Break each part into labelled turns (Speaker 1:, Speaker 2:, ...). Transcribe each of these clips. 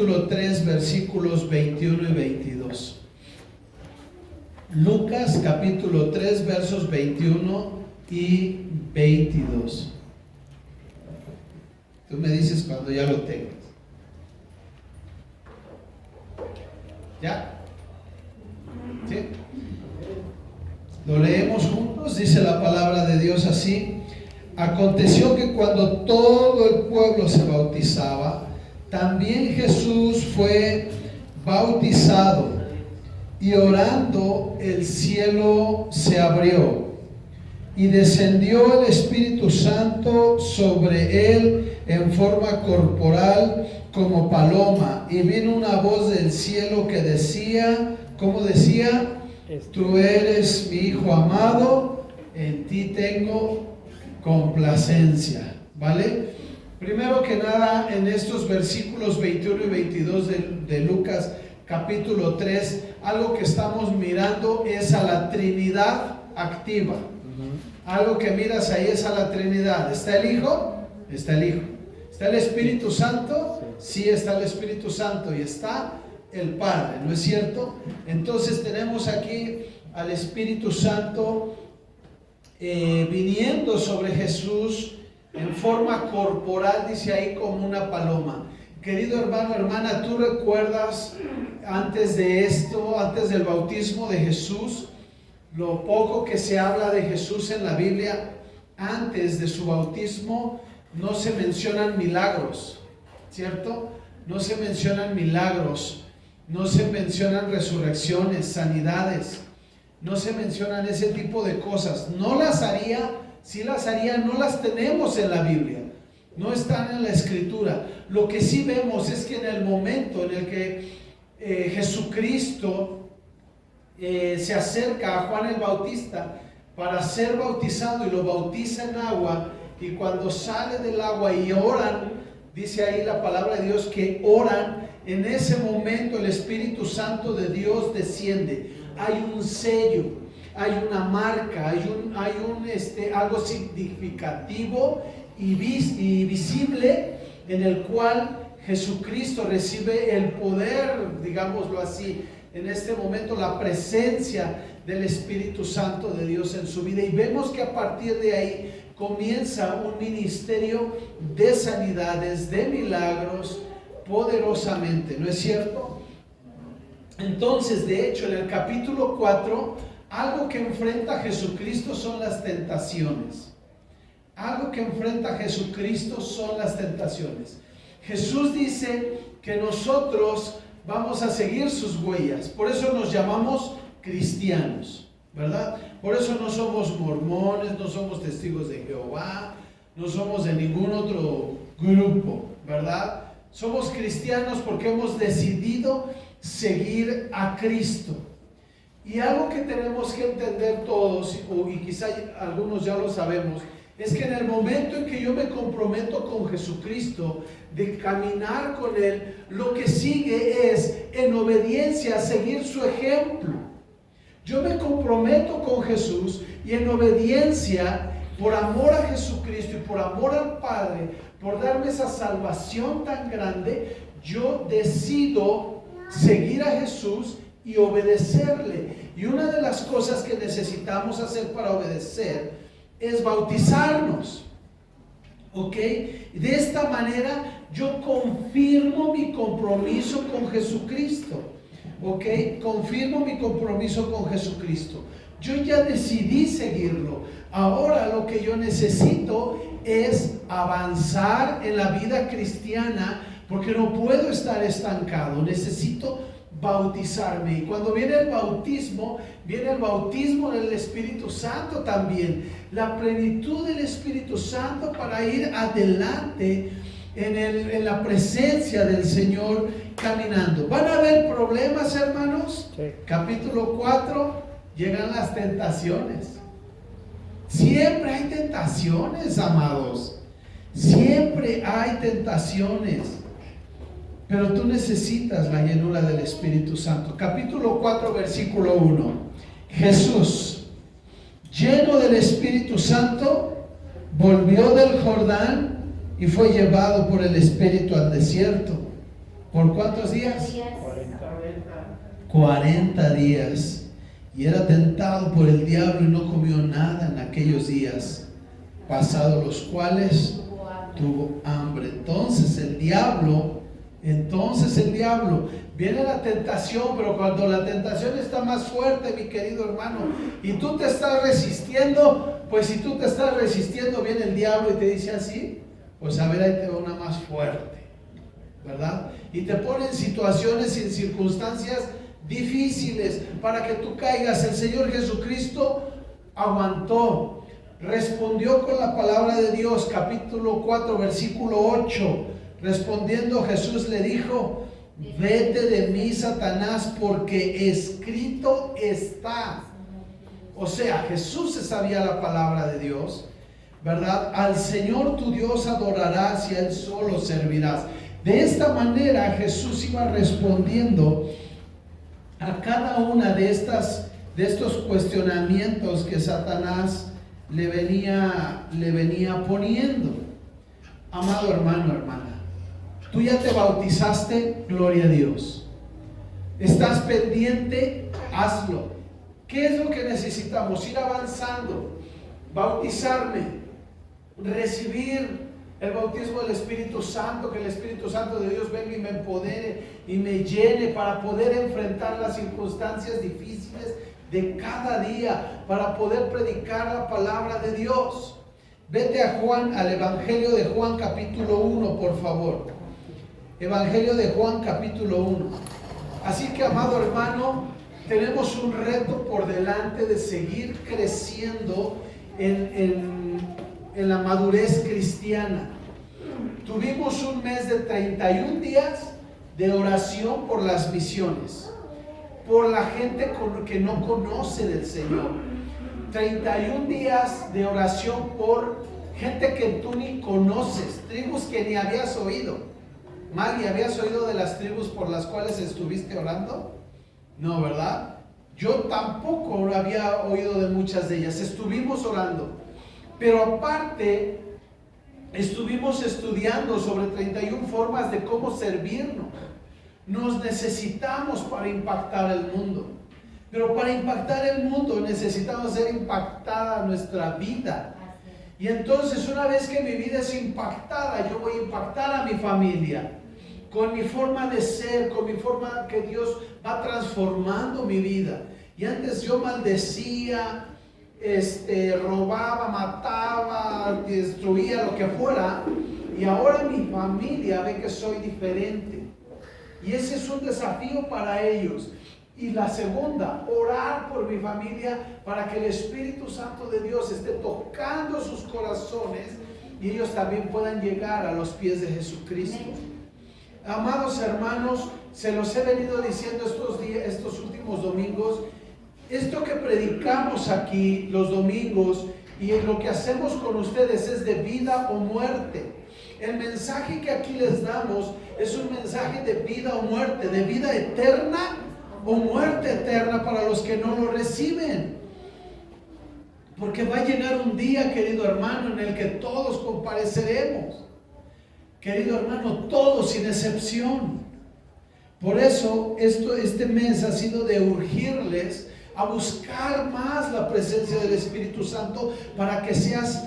Speaker 1: capítulo 3, versículos 21 y 22. Lucas capítulo 3, versos 21 y 22. Tú me dices cuando ya lo tengas. ¿Ya? ¿Sí? Lo leemos juntos. Dice la palabra de Dios así: aconteció que cuando todo el pueblo se bautizaba, también Jesús fue bautizado, y orando el cielo se abrió, y descendió el Espíritu Santo sobre él en forma corporal como paloma, y vino una voz del cielo que decía, ¿cómo decía? Tú eres mi Hijo amado, en ti tengo complacencia. ¿Vale? Primero que nada, en estos versículos 21 y 22 de Lucas capítulo 3, algo que estamos mirando es a la Trinidad activa. Algo que miras ahí es a la Trinidad. ¿Está el Hijo? Está el Hijo. ¿Está el Espíritu Santo? Sí, está el Espíritu Santo, y está el Padre, ¿no es cierto? Entonces tenemos aquí al Espíritu Santo viniendo sobre Jesús en forma corporal, dice ahí, como una paloma. Querido hermano, hermana, ¿tú recuerdas antes de esto, antes del bautismo de Jesús, lo poco que se habla de Jesús en la Biblia? Antes de su bautismo no se mencionan milagros, ¿cierto? No se mencionan milagros, no se mencionan resurrecciones, sanidades, no se mencionan ese tipo de cosas. No las haría, si las haría, no las tenemos en la Biblia, no están en la Escritura. Lo que sí vemos es que en el momento en el que Jesucristo se acerca a Juan el Bautista para ser bautizado, y lo bautiza en agua, y cuando sale del agua y oran, dice ahí la palabra de Dios que oran, en ese momento el Espíritu Santo de Dios desciende. Hay un sello, hay una marca, hay algo significativo y visible, en el cual Jesucristo recibe el poder, digámoslo así, en este momento, la presencia del Espíritu Santo de Dios en su vida. Y vemos que a partir de ahí comienza un ministerio de sanidades, de milagros, poderosamente, ¿no es cierto? Entonces, de hecho, en el capítulo 4, algo que enfrenta a Jesucristo son las tentaciones. Algo que enfrenta a Jesucristo son las tentaciones. Jesús dice que nosotros vamos a seguir sus huellas. Por eso nos llamamos cristianos, ¿verdad? Por eso no somos mormones, no somos testigos de Jehová, no somos de ningún otro grupo, ¿verdad? Somos cristianos porque hemos decidido seguir a Cristo. Y algo que tenemos que entender todos, y quizá algunos ya lo sabemos, es que en el momento en que yo me comprometo con Jesucristo, de caminar con Él, lo que sigue es, en obediencia, seguir su ejemplo. Yo me comprometo con Jesús, y en obediencia, por amor a Jesucristo y por amor al Padre, por darme esa salvación tan grande, yo decido seguir a Jesús y obedecerle. Y una de las cosas que necesitamos hacer para obedecer es bautizarnos, ¿ok? Y de esta manera yo confirmo mi compromiso con Jesucristo, ¿ok? Confirmo mi compromiso con Jesucristo. Yo ya decidí seguirlo. Ahora lo que yo necesito es avanzar en la vida cristiana, porque no puedo estar estancado. Necesito bautizarme. Y cuando viene el bautismo del Espíritu Santo también. La plenitud del Espíritu Santo para ir adelante en la presencia del Señor caminando. ¿Van a haber problemas, hermanos? Sí. Capítulo 4, llegan las tentaciones. Siempre hay tentaciones, amados. Siempre hay tentaciones. Pero tú necesitas la llenura del Espíritu Santo. Capítulo 4, versículo 1. Jesús, lleno del Espíritu Santo, volvió del Jordán y fue llevado por el Espíritu al desierto ¿Por cuántos días?
Speaker 2: 40.
Speaker 1: 40 días. Y era tentado por el diablo y no comió nada en aquellos días, pasados los cuales tuvo hambre. Entonces el diablo, viene la tentación, pero cuando la tentación está más fuerte, mi querido hermano, y tú te estás resistiendo, pues si tú te estás resistiendo, viene el diablo y te dice así, pues a ver, ahí te va una más fuerte, ¿verdad? Y te pone en situaciones y en circunstancias difíciles para que tú caigas. El Señor Jesucristo aguantó, respondió con la palabra de Dios, capítulo 4, versículo 8. Respondiendo Jesús le dijo: vete de mí, Satanás, porque escrito está. O sea, Jesús se sabía la palabra de Dios, ¿verdad? Al Señor tu Dios adorarás y a Él solo servirás. De esta manera Jesús iba respondiendo a cada una de estos cuestionamientos que Satanás le venía poniendo. Amado hermano, hermana, tú ya te bautizaste, gloria a Dios. ¿Estás pendiente? Hazlo. ¿Qué es lo que necesitamos? Ir avanzando, bautizarme, recibir el bautismo del Espíritu Santo, que el Espíritu Santo de Dios venga y me empodere y me llene para poder enfrentar las circunstancias difíciles de cada día, para poder predicar la palabra de Dios. Vete a Juan, al Evangelio de Juan capítulo 1, por favor. Evangelio de Juan capítulo 1. Así que, amado hermano, tenemos un reto por delante de seguir creciendo en la madurez cristiana. Tuvimos un mes de 31 días de oración por las misiones, por la gente que no conoce del Señor. 31 días de oración por gente que tú ni conoces, tribus que ni habías oído. Maggie, ¿habías oído de las tribus por las cuales estuviste orando? No, ¿verdad? Yo tampoco había oído de muchas de ellas. Estuvimos orando, pero aparte estuvimos estudiando sobre 31 formas de cómo servirnos. Nos necesitamos para impactar el mundo, pero para impactar el mundo necesitamos ser impactada nuestra vida. Y entonces, una vez que mi vida es impactada, yo voy a impactar a mi familia con mi forma de ser, con mi forma que Dios va transformando mi vida. Y antes yo maldecía, robaba, mataba, destruía, lo que fuera, y ahora mi familia ve que soy diferente, y ese es un desafío para ellos. Y la segunda, orar por mi familia para que el Espíritu Santo de Dios esté tocando sus corazones y ellos también puedan llegar a los pies de Jesucristo. Amados hermanos, se los he venido diciendo estos últimos domingos. Esto que predicamos aquí los domingos y lo que hacemos con ustedes es de vida o muerte. El mensaje que aquí les damos es un mensaje de vida o muerte, de vida eterna o muerte eterna para los que no lo reciben. Porque va a llegar un día, querido hermano, en el que todos compareceremos. Querido hermano, todos sin excepción. Por eso este mes ha sido de urgirles a buscar más la presencia del Espíritu Santo para que seas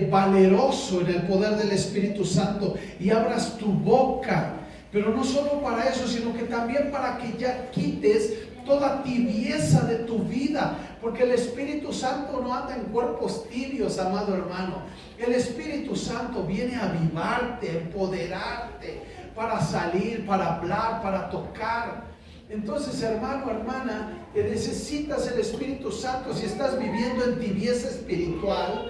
Speaker 1: valeroso en el poder del Espíritu Santo y abras tu boca. Pero no solo para eso, sino que también para que ya quites toda tibieza de tu vida, porque el Espíritu Santo no anda en cuerpos tibios, amado hermano. El Espíritu Santo viene a avivarte, empoderarte para salir, para hablar, para tocar. Entonces, hermano, hermana, necesitas el Espíritu Santo. Si estás viviendo en tibieza espiritual,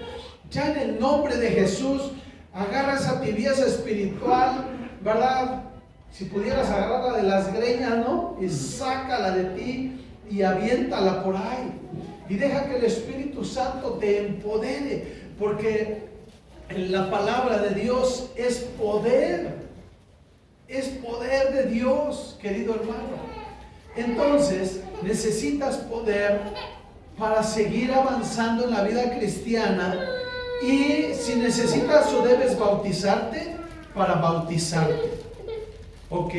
Speaker 1: ya en el nombre de Jesús, agarra esa tibieza espiritual, ¿verdad? Si pudieras agarrarla de las greñas, ¿no? Y sácala de ti y aviéntala por ahí. Y deja que el Espíritu Santo te empodere, porque la palabra de Dios es poder. Es poder de Dios, querido hermano. Entonces, necesitas poder para seguir avanzando en la vida cristiana. Y si necesitas o debes bautizarte, para bautizarte. ¿Ok?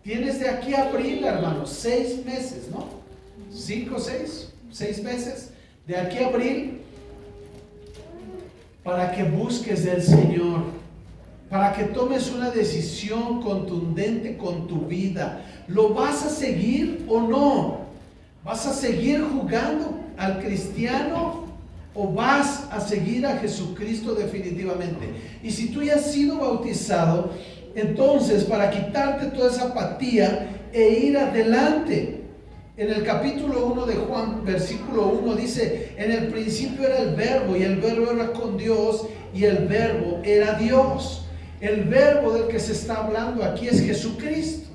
Speaker 1: Tienes de aquí a abril, hermanos, 6 meses, ¿no? 5, 6 meses. De aquí a abril, para que busques del Señor, para que tomes una decisión contundente con tu vida. ¿Lo vas a seguir o no? ¿Vas a seguir jugando al cristiano o vas a seguir a Jesucristo definitivamente? Y si tú ya has sido bautizado, entonces para quitarte toda esa apatía e ir adelante. En el capítulo 1 de Juan, versículo 1 dice: en el principio era el verbo, y el verbo era con Dios, y el verbo era Dios. El verbo del que se está hablando aquí es Jesucristo.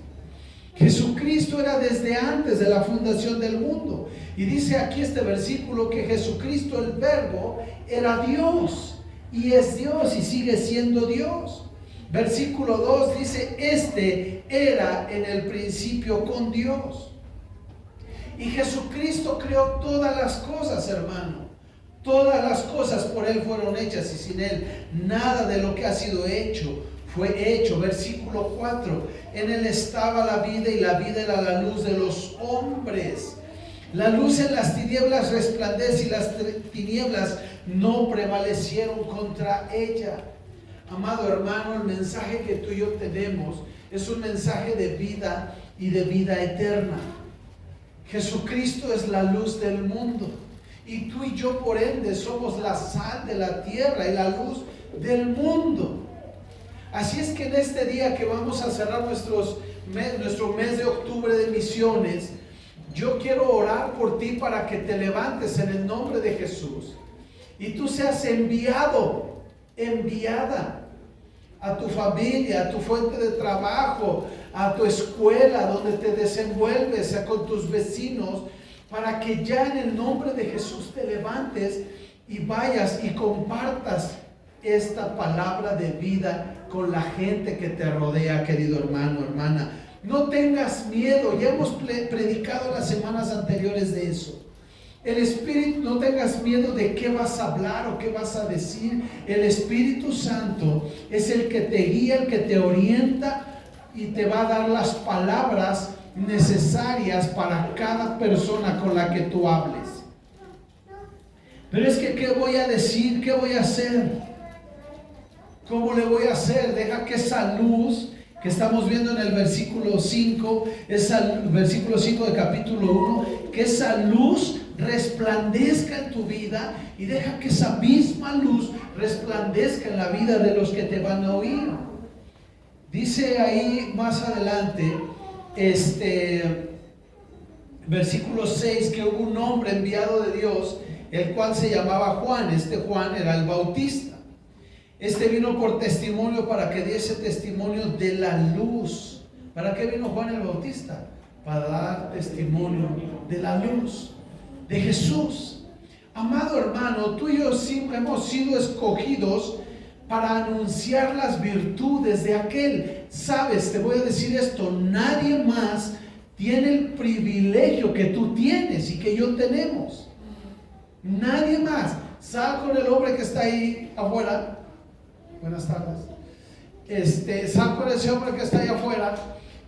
Speaker 1: Jesucristo era desde antes de la fundación del mundo. Y dice aquí este versículo que Jesucristo, el verbo, era Dios. Y es Dios y sigue siendo Dios. Versículo 2 dice: este era en el principio con Dios. Y Jesucristo creó todas las cosas, hermano. Todas las cosas por Él fueron hechas, y sin Él nada de lo que ha sido hecho fue hecho. Versículo 4: en Él estaba la vida, y la vida era la luz de los hombres. La luz en las tinieblas resplandece, y las tinieblas no prevalecieron contra ella. Amado hermano, el mensaje que tú y yo tenemos es un mensaje de vida y de vida eterna. Jesucristo es la luz del mundo, y tú y yo por ende somos la sal de la tierra y la luz del mundo. Así es que en este día que vamos a cerrar nuestro mes de octubre de misiones, yo quiero orar por ti para que te levantes en el nombre de Jesús y tú seas enviado, enviada a tu familia, a tu fuente de trabajo, a tu escuela donde te desenvuelves, con tus vecinos, para que ya en el nombre de Jesús te levantes y vayas y compartas esta palabra de vida con la gente que te rodea, querido hermano, hermana. No tengas miedo, ya hemos predicado las semanas anteriores de eso. El Espíritu, no tengas miedo de qué vas a hablar o qué vas a decir. El Espíritu Santo es el que te guía, el que te orienta y te va a dar las palabras necesarias para cada persona con la que tú hables. Pero es que, ¿qué voy a decir? ¿Qué voy a hacer? ¿Cómo le voy a hacer? Deja que esa luz que estamos viendo en el versículo 5, versículo 5 de capítulo 1, que esa luz resplandezca en tu vida, y deja que esa misma luz resplandezca en la vida de los que te van a oír. Dice ahí más adelante, versículo 6, que hubo un hombre enviado de Dios, el cual se llamaba Juan. Este Juan era el Bautista. Este vino por testimonio, para que diese testimonio de la luz. ¿Para qué vino Juan el Bautista? Para dar testimonio de la luz de Jesús. Amado hermano, tú y yo hemos sido escogidos para anunciar las virtudes de aquel. Sabes, te voy a decir esto: nadie más tiene el privilegio que tú tienes y que yo tenemos. Nadie más. Sal con el hombre que está ahí afuera. Buenas tardes. Sal con ese hombre que está ahí afuera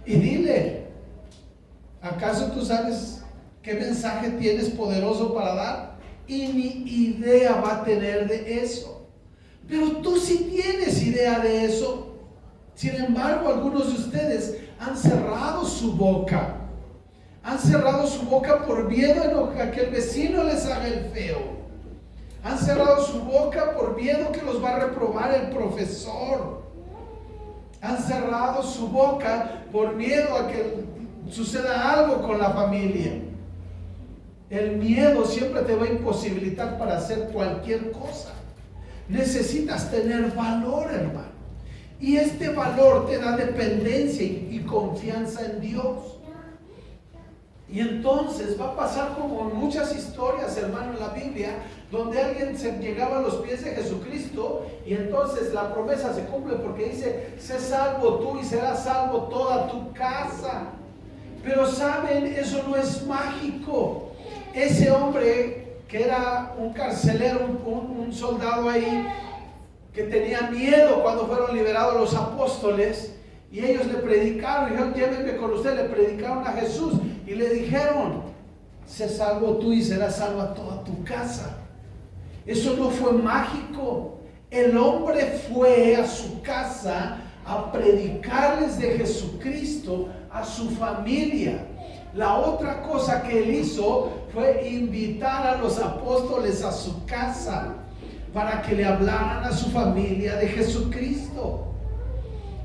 Speaker 1: y dile: ¿acaso tú sabes qué mensaje tienes poderoso para dar? Y ni idea va a tener de eso. Pero tú sí tienes idea de eso. Sin embargo, algunos de ustedes han cerrado su boca. Han cerrado su boca por miedo a que el vecino les haga el feo. Han cerrado su boca por miedo que los va a reprobar el profesor. Han cerrado su boca por miedo a que suceda algo con la familia. El miedo siempre te va a imposibilitar para hacer cualquier cosa. Necesitas tener valor, hermano. Y este valor te da dependencia y confianza en Dios. Y entonces va a pasar como en muchas historias, hermano, en la Biblia, donde alguien se llegaba a los pies de Jesucristo, y entonces la promesa se cumple, porque dice: sé salvo tú y serás salvo toda tu casa. Pero saben, eso no es mágico. Ese hombre que era un carcelero, un soldado ahí, que tenía miedo cuando fueron liberados los apóstoles, Y ellos le predicaron, dijeron, llévenme con usted, le predicaron a Jesús y le dijeron, sé salvo tú y serás salva toda tu casa. Eso no fue mágico. El hombre fue a su casa a predicarles de Jesucristo a su familia. La otra cosa que él hizo fue invitar a los apóstoles a su casa para que le hablaran a su familia de Jesucristo.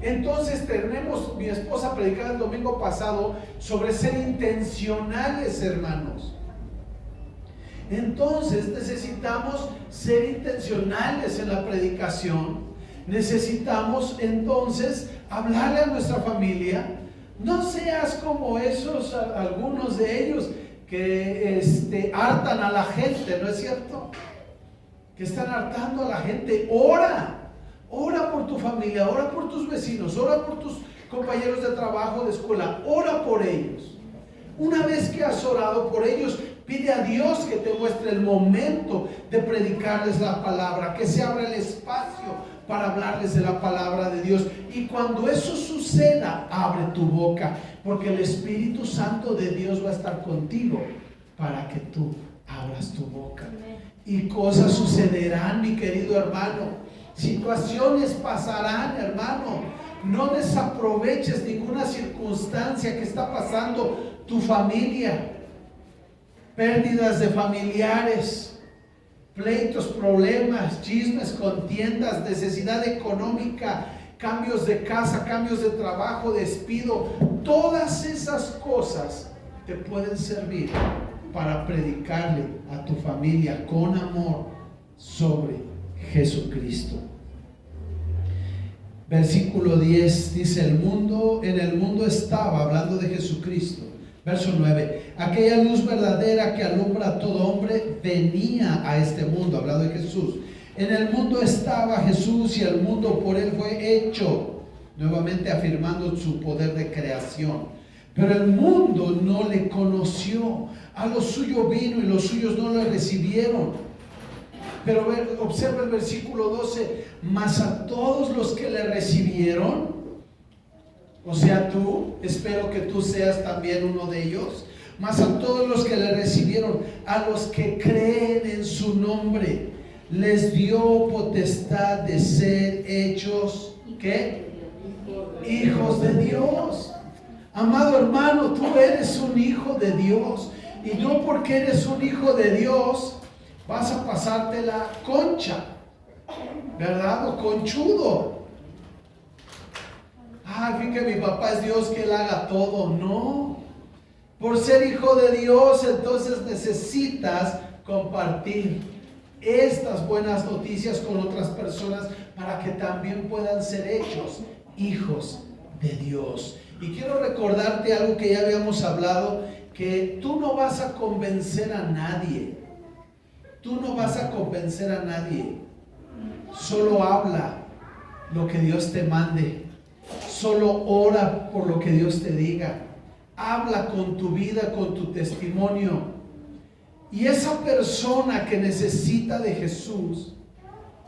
Speaker 1: Entonces tenemos, mi esposa predicaba el domingo pasado sobre ser intencionales, hermanos. Entonces necesitamos ser intencionales en la predicación. Necesitamos entonces hablarle a nuestra familia. No seas como esos, algunos de ellos que hartan a la gente, ¿no es cierto? Que están hartando a la gente. Ora por tu familia, ora por tus vecinos, ora por tus compañeros de trabajo, de escuela, ora por ellos. Una vez que has orado por ellos, pide a Dios que te muestre el momento de predicarles la palabra, que se abra el espacio para hablarles de la palabra de Dios. Y cuando eso suceda, abre tu boca, porque el Espíritu Santo de Dios va a estar contigo para que tú abras tu boca. Y cosas sucederán, mi querido hermano. Situaciones pasarán, hermano. No desaproveches ninguna circunstancia que está pasando tu familia. Pérdidas de familiares, pleitos, problemas, chismes, contiendas, necesidad económica, cambios de casa, cambios de trabajo, despido. Todas esas cosas te pueden servir para predicarle a tu familia con amor sobre Jesucristo. Versículo 10 dice, en el mundo estaba, hablando de Jesucristo. Verso 9, aquella luz verdadera que alumbra a todo hombre venía a este mundo, hablando de Jesús. En el mundo estaba Jesús y el mundo por él fue hecho, nuevamente afirmando su poder de creación. Pero el mundo no le conoció, a lo suyo vino y los suyos no le recibieron. Pero observa el versículo 12, mas a todos los que le recibieron, o sea tú, espero que tú seas también uno de ellos, mas a todos los que le recibieron, a los que creen en su nombre, les dio potestad de ser hechos, ¿qué? Hijos de Dios. Amado hermano, tú eres un hijo de Dios, y no porque eres un hijo de Dios vas a pasarte la concha, ¿verdad? O conchudo. Fíjate que mi papá es Dios, que Él haga todo. No. Por ser hijo de Dios, entonces necesitas compartir estas buenas noticias con otras personas para que también puedan ser hechos hijos de Dios. Y quiero recordarte algo que ya habíamos hablado, que tú no vas a convencer a nadie. Tú no vas a convencer a nadie. Solo habla lo que Dios te mande. Solo ora por lo que Dios te diga. Habla con tu vida, con tu testimonio. Y esa persona que necesita de Jesús,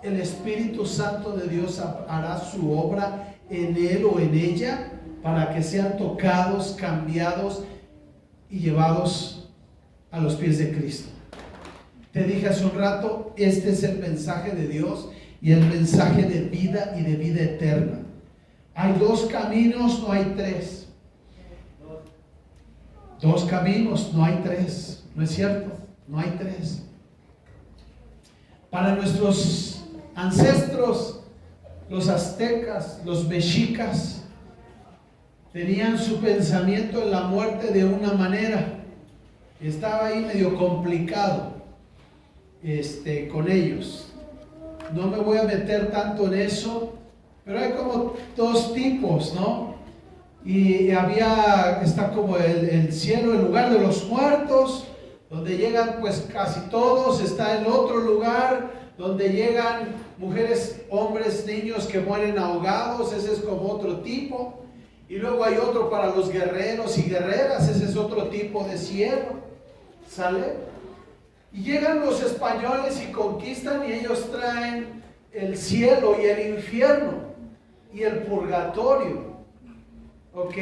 Speaker 1: el Espíritu Santo de Dios hará su obra en él o en ella para que sean tocados, cambiados y llevados a los pies de Cristo. Te dije hace un rato, este es el mensaje de Dios y el mensaje de vida y de vida eterna. Hay dos caminos, no hay tres. Dos caminos, no hay tres. ¿No es cierto? No hay tres. Para nuestros ancestros, los aztecas, los mexicas, tenían su pensamiento en la muerte de una manera. Estaba ahí medio complicado con ellos. No me voy a meter tanto en eso, pero hay como dos tipos, ¿no? Y está como el cielo, el lugar de los muertos, donde llegan pues casi todos. Está el otro lugar donde llegan mujeres, hombres, niños que mueren ahogados. Ese es como otro tipo. Y luego hay otro para los guerreros y guerreras. Ese es otro tipo de cielo. ¿Sale? Y llegan los españoles y conquistan, y ellos traen el cielo y el infierno y el purgatorio. ¿ok?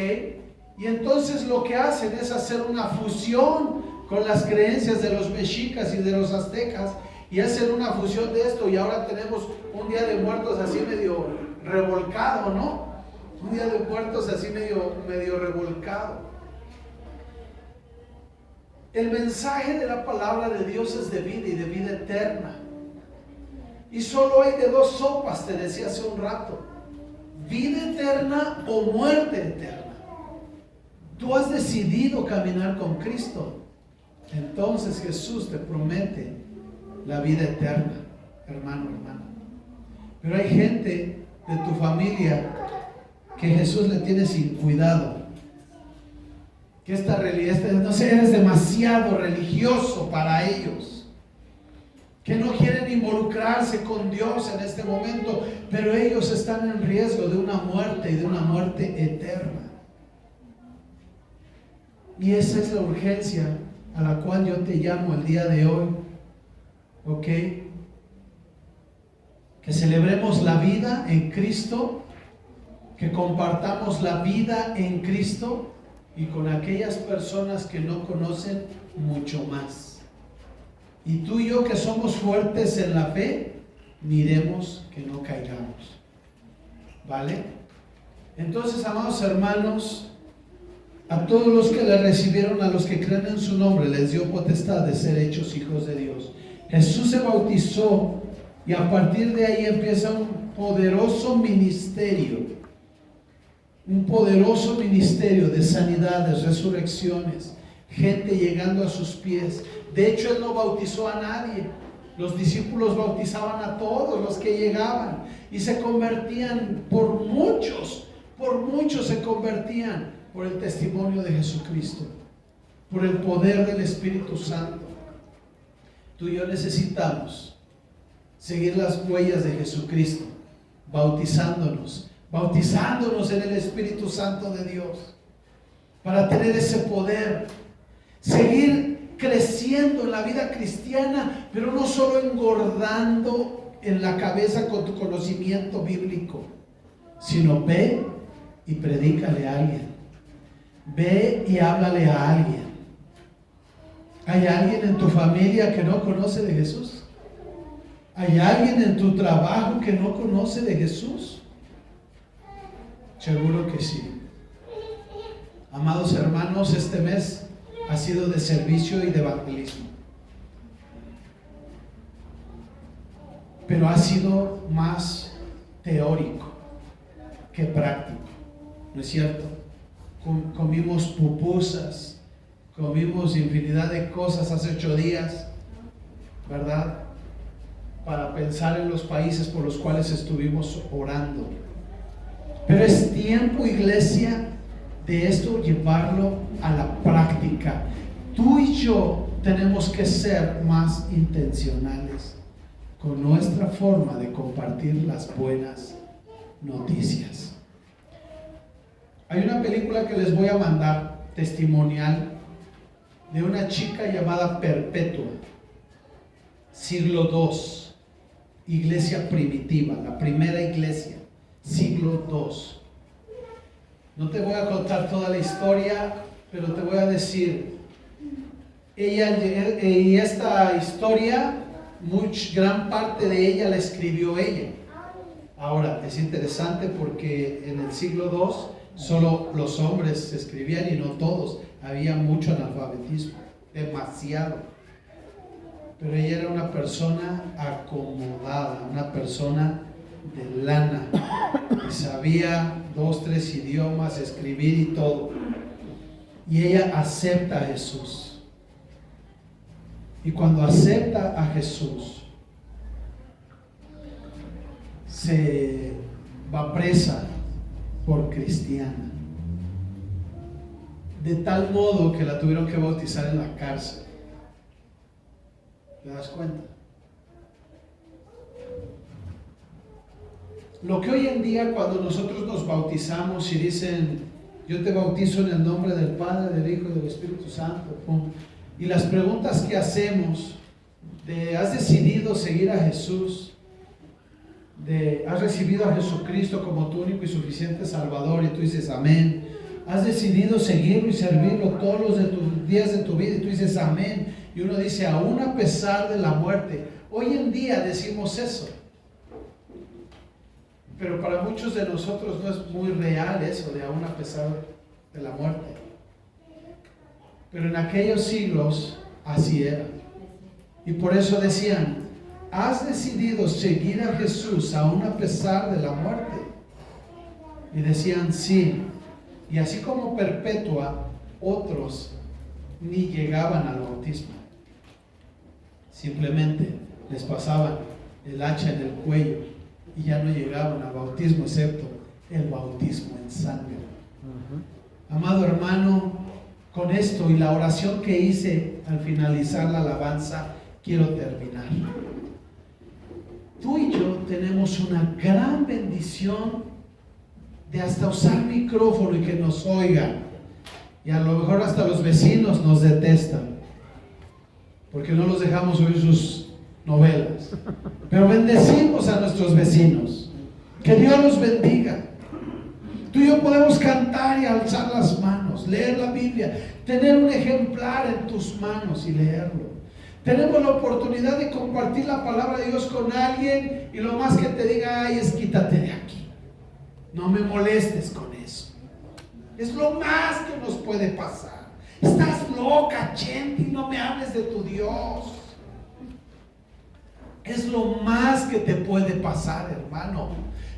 Speaker 1: Y entonces lo que hacen es hacer una fusión con las creencias de los mexicas y de los aztecas, y hacen una fusión de esto, y ahora tenemos un Día de Muertos así medio revolcado, ¿no? Un Día de Muertos así medio revolcado. El mensaje de la palabra de Dios es de vida y de vida eterna. Y solo hay de dos sopas, te decía hace un rato: vida eterna o muerte eterna. Tú has decidido caminar con Cristo, entonces Jesús te promete la vida eterna, hermano, hermana. Pero hay gente de tu familia que Jesús le tiene sin cuidado, que esta realidad, no sé, eres demasiado religioso para ellos, que no quieren involucrarse con Dios en este momento, pero ellos están en riesgo de una muerte y de una muerte eterna. Y esa es la urgencia a la cual yo te llamo el día de hoy, ¿ok? Que celebremos la vida en Cristo, que compartamos la vida en Cristo y con aquellas personas que no conocen mucho más. Y tú y yo, que somos fuertes en la fe, miremos que no caigamos, ¿vale? Entonces, amados hermanos, a todos los que le recibieron, a los que creen en su nombre, les dio potestad de ser hechos hijos de Dios. Jesús se bautizó y a partir de ahí empieza un poderoso ministerio de sanidades, resurrecciones, gente llegando a sus pies. De hecho, Él no bautizó a nadie. Los discípulos bautizaban a todos los que llegaban y se convertían por muchos se convertían por el testimonio de Jesucristo, por el poder del Espíritu Santo. Tú y yo necesitamos seguir las huellas de Jesucristo, bautizándonos en el Espíritu Santo de Dios, para tener ese poder, seguir creciendo en la vida cristiana, pero no solo engordando en la cabeza con tu conocimiento bíblico, sino ve y predícale a alguien, ve y háblale a alguien. ¿Hay alguien en tu familia que no conoce de Jesús? ¿Hay alguien en tu trabajo que no conoce de Jesús? Seguro que sí. Amados hermanos, este mes ha sido de servicio y de evangelismo, pero ha sido más teórico que práctico, ¿no es cierto? Comimos pupusas, comimos infinidad de cosas hace 8 días, ¿verdad? Para pensar en los países por los cuales estuvimos orando. Pero es tiempo, iglesia, de esto llevarlo a la práctica. Tú y yo tenemos que ser más intencionales con nuestra forma de compartir las buenas noticias. Hay una película que les voy a mandar, testimonial, de una chica llamada Perpetua, siglo II, iglesia primitiva, la primera iglesia, siglo II. No te voy a contar toda la historia, pero te voy a decir, y esta historia, gran parte de ella la escribió ella. Ahora, es interesante porque en el siglo II solo los hombres escribían y no todos. Había mucho analfabetismo, demasiado. Pero ella era una persona acomodada, una persona de lana, y sabía 2, 3 idiomas, escribir y todo. Y ella acepta a Jesús. Y cuando acepta a Jesús, se va presa por cristiana, de tal modo que la tuvieron que bautizar en la cárcel. ¿Te das cuenta? Lo que hoy en día, cuando nosotros nos bautizamos y dicen, yo te bautizo en el nombre del Padre, del Hijo y del Espíritu Santo, y las preguntas que hacemos de, ¿has decidido seguir a Jesús? ¿Has recibido a Jesucristo como tu único y suficiente Salvador? Y tú dices amén. has decidido seguirlo y servirlo todos los de tus días de tu vida, y tú dices amén, y uno dice aún a pesar de la muerte. Hoy en día decimos eso, pero para muchos de nosotros no es muy real eso de aún a pesar de la muerte. Pero en aquellos siglos así era. Y por eso decían, ¿has decidido seguir a Jesús aún a pesar de la muerte? Y decían sí. Y así como Perpetua, otros ni llegaban al bautismo. Simplemente les pasaban el hacha en el cuello y ya no llegaban al bautismo, excepto el bautismo en sangre. Amado hermano, con esto y la oración que hice al finalizar la alabanza, quiero terminar. Tú y yo tenemos una gran bendición de hasta usar micrófono y que nos oigan. Y a lo mejor hasta los vecinos nos detestan, porque no los dejamos oír sus novelas. Pero bendecimos a nuestros vecinos. Que Dios los bendiga. Tú y yo podemos cantar y alzar las manos, leer la Biblia, tener un ejemplar en tus manos y leerlo. Tenemos la oportunidad de compartir la palabra de Dios con alguien y lo más que te diga, ay, es quítate de aquí. No me molestes con eso. Es lo más que nos puede pasar. Estás loca, Chenti, no me hables de tu Dios. Es lo más que te puede pasar, hermano.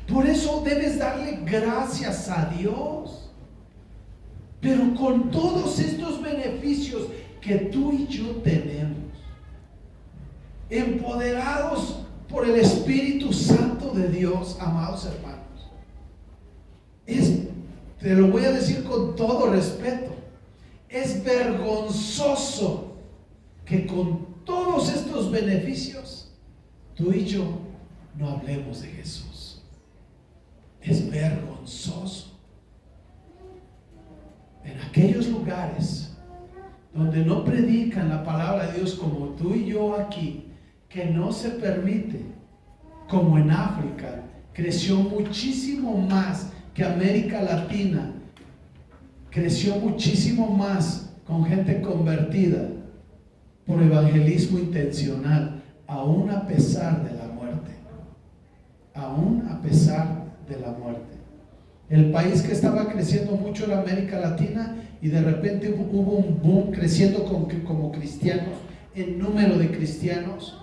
Speaker 1: Por eso debes darle gracias a Dios. Pero con todos estos beneficios que tú y yo tenemos, empoderados por el Espíritu Santo de Dios, amados hermanos, te lo voy a decir con todo respeto, es vergonzoso que con todos estos beneficios tú y yo no hablemos de Jesús. Es vergonzoso. En aquellos lugares donde no predican la palabra de Dios como tú y yo aquí, que no se permite, como en África, creció muchísimo más que América Latina, creció muchísimo más con gente convertida por evangelismo intencional, aún a pesar de la muerte. Aún a pesar de la muerte. El país que estaba creciendo mucho era América Latina, y de repente hubo un boom creciendo como cristianos, en número de cristianos,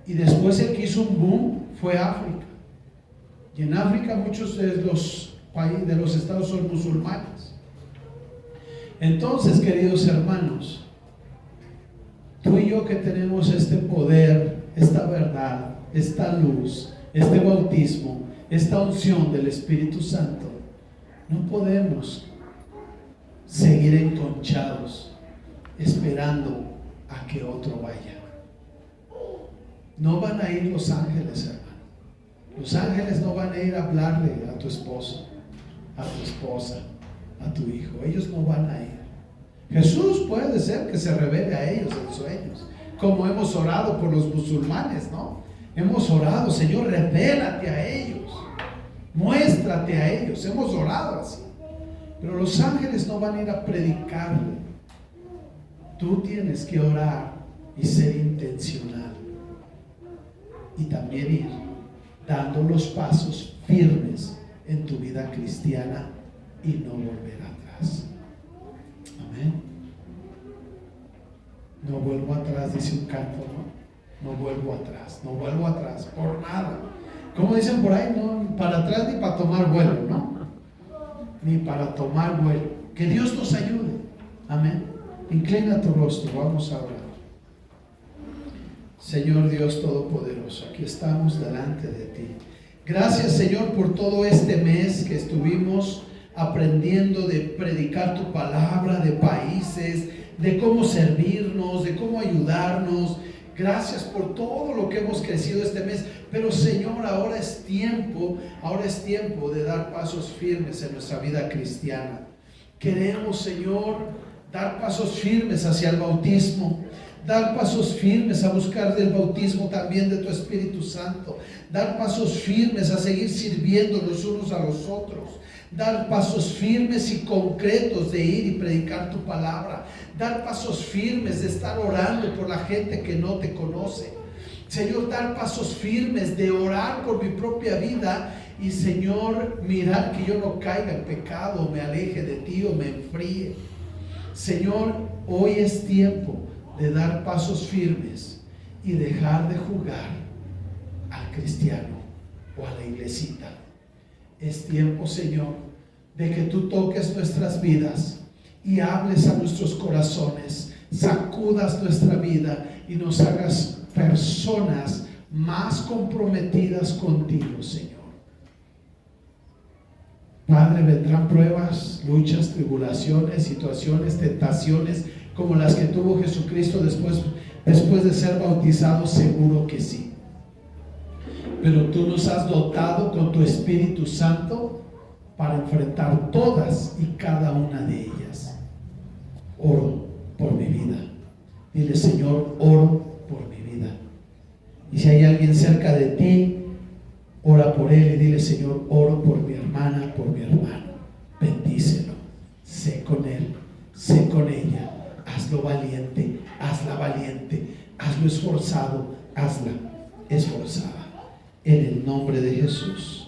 Speaker 1: y después el que hizo un boom fue África. Y en África muchos de los países de los estados son musulmanes. Entonces, queridos hermanos, tú y yo que tenemos este poder, esta verdad, esta luz, este bautismo, esta unción del Espíritu Santo, no podemos seguir enconchados esperando a que otro vaya. No van a ir los ángeles, hermano. Los ángeles no van a ir a hablarle a tu esposo, a tu esposa, a tu hijo. Ellos no van a ir. Jesús puede ser que se revele a ellos en sueños, como hemos orado por los musulmanes, ¿no? Hemos orado, Señor, revélate a ellos, muéstrate a ellos. Hemos orado así. Pero los ángeles no van a ir a predicarle. Tú tienes que orar y ser intencional, y también ir dando los pasos firmes en tu vida cristiana y no volver atrás. Amén. No vuelvo atrás, dice un canto, ¿no? No vuelvo atrás, no vuelvo atrás por nada. Como dicen por ahí, no, para atrás ni para tomar vuelo, ¿no? Ni para tomar vuelo. Que Dios nos ayude. Amén. Inclina tu rostro, vamos a orar. Señor Dios Todopoderoso, aquí estamos delante de ti. Gracias, Señor, por todo este mes que estuvimos aprendiendo de predicar tu palabra, de países, de cómo servirnos, de cómo ayudarnos. Gracias por todo lo que hemos crecido este mes. Pero, Señor, ahora es tiempo de dar pasos firmes en nuestra vida cristiana. Queremos, Señor, dar pasos firmes hacia el bautismo, dar pasos firmes a buscar del bautismo también de tu Espíritu Santo, dar pasos firmes a seguir sirviendo los unos a los otros, dar pasos firmes y concretos de ir y predicar tu palabra, dar pasos firmes de estar orando por la gente que no te conoce. Señor, dar pasos firmes de orar por mi propia vida y, Señor, mirar que yo no caiga en pecado, me aleje de ti o me enfríe. Señor, hoy es tiempo de dar pasos firmes y dejar de jugar al cristiano o a la iglesita. Es tiempo, Señor, de que tú toques nuestras vidas y hables a nuestros corazones, sacudas nuestra vida y nos hagas personas más comprometidas contigo, Señor. Padre, vendrán pruebas, luchas, tribulaciones, situaciones, tentaciones como las que tuvo Jesucristo después de ser bautizado, seguro que sí. Pero tú nos has dotado con tu Espíritu Santo para enfrentar todas y cada una de ellas. Oro por mi vida. Dile, Señor, oro por mi vida. Y si hay alguien cerca de ti, ora por él y dile, Señor, oro por mi hermana, por mi hermano. Bendícelo. Sé con él, sé con ella. Hazlo valiente, hazla valiente, hazlo esforzado, hazla esforzada. En el nombre de Jesús.